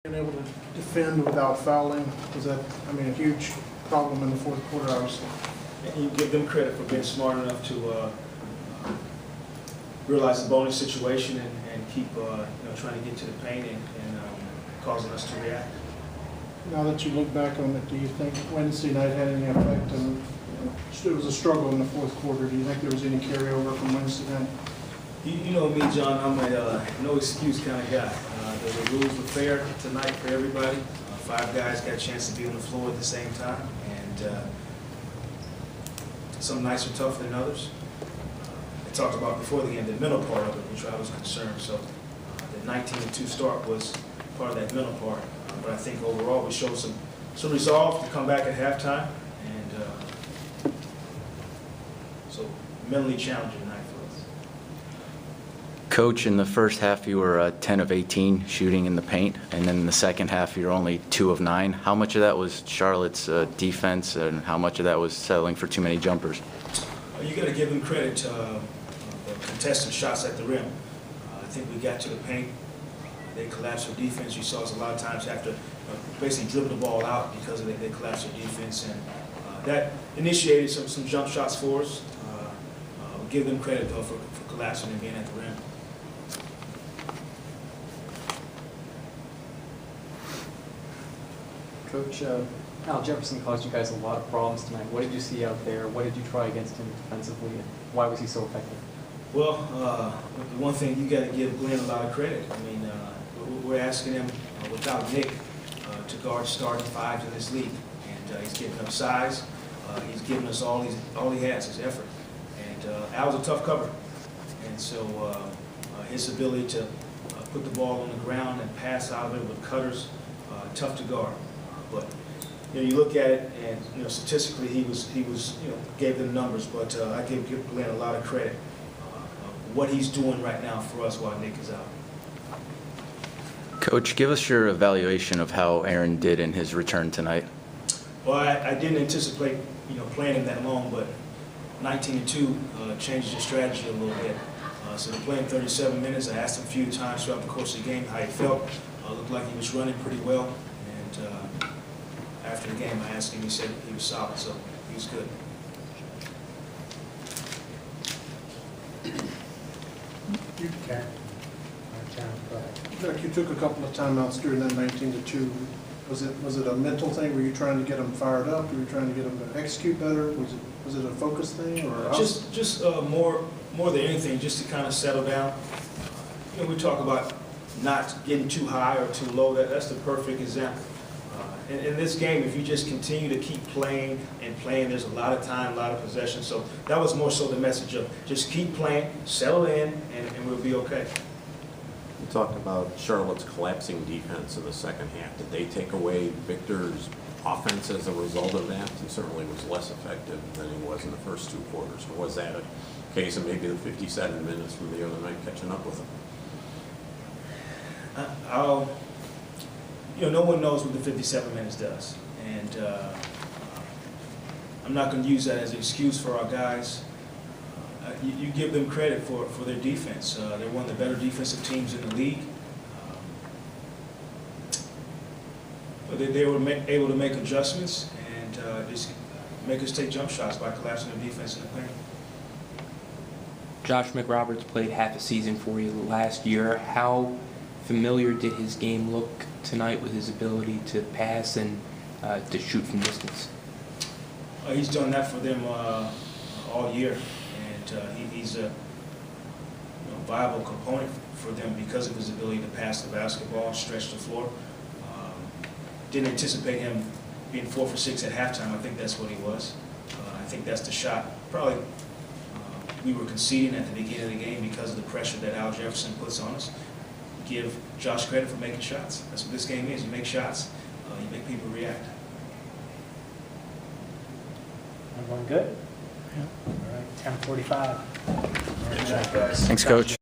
Being able to defend without fouling, was that, a huge problem in the fourth quarter, obviously. And you give them credit for being smart enough to realize the bonus situation and keep trying to get to the paint and causing us to react. Now that you look back on it, do you think Wednesday night had any effect? And it was a struggle in the fourth quarter. Do you think there was any carryover from Wednesday night? You know me, John, I'm a no excuse kind of guy. The rules were fair tonight for everybody. 5 guys got a chance to be on the floor at the same time, and some nights are tougher than others. I talked about before the game the mental part of it, which I was concerned. So the 19-2 start was part of that mental part. But I think overall we showed some resolve to come back at halftime, and so mentally challenging night for us. Coach, in the first half you were 10 of 18 shooting in the paint, and then in the second half you're only 2 of 9. How much of that was Charlotte's defense, and how much of that was settling for too many jumpers? You got to give them credit for contested shots at the rim. I think we got to the paint. They collapsed their defense. You saw us a lot of times have to basically dribble the ball out because they collapsed their defense, and that initiated some jump shots for us. We give them credit though for collapsing and being at the rim. Coach, Al Jefferson caused you guys a lot of problems tonight. What did you see out there? What did you try against him defensively, and why was he so effective? Well, the one thing you got to give Glenn a lot of credit. We're asking him without Nick to guard starting 5s in this league, and he's giving up size. He's giving us all he has, his effort. And Al's a tough cover, and so his ability to put the ball on the ground and pass out of it with cutters, tough to guard. But you look at it, and statistically he was gave them numbers, but I give Glenn a lot of credit. What he's doing right now for us while Nick is out. Coach, give us your evaluation of how Aaron did in his return tonight. Well, I didn't anticipate playing him that long, but 19-2 changes the strategy a little bit. So to play him 37 minutes, I asked him a few times throughout the course of the game how he felt. Looked like he was running pretty well, and after the game I asked him, he said he was solid, so he was good. Jacque, you took a couple of timeouts during that 19-2. Was it a mental thing? Were you trying to get them fired up? Were you trying to get them to execute better? Was it a focus thing, or just more than anything, just to kind of settle down. We talk about not getting too high or too low. That's the perfect example. In this game, if you just continue to keep playing and playing, there's a lot of time, a lot of possession. So that was more so the message of just keep playing, settle in, and we'll be okay. You talked about Charlotte's collapsing defense in the second half. Did they take away Victor's offense as a result of that? He certainly was less effective than he was in the first 2 quarters. Or was that a case of maybe the 57 minutes from the other night catching up with him? No one knows what the 57 minutes does, and I'm not going to use that as an excuse for our guys. You give them credit for their defense. They're one of the better defensive teams in the league. They were able to make adjustments and just make us take jump shots by collapsing the defense in the paint. Josh McRoberts played half a season for you last year. How familiar did his game look tonight with his ability to pass and to shoot from distance? He's done that for them all year, and he's a viable component for them because of his ability to pass the basketball, stretch the floor. Didn't anticipate him being 4 for 6 at halftime. I think that's what he was. I think that's the shot. Probably we were conceding at the beginning of the game because of the pressure that Al Jefferson puts on us. Give Josh credit for making shots. That's what this game is. You make shots, you make people react. Everyone good? Yeah. All right, 10:45. Thanks, Coach.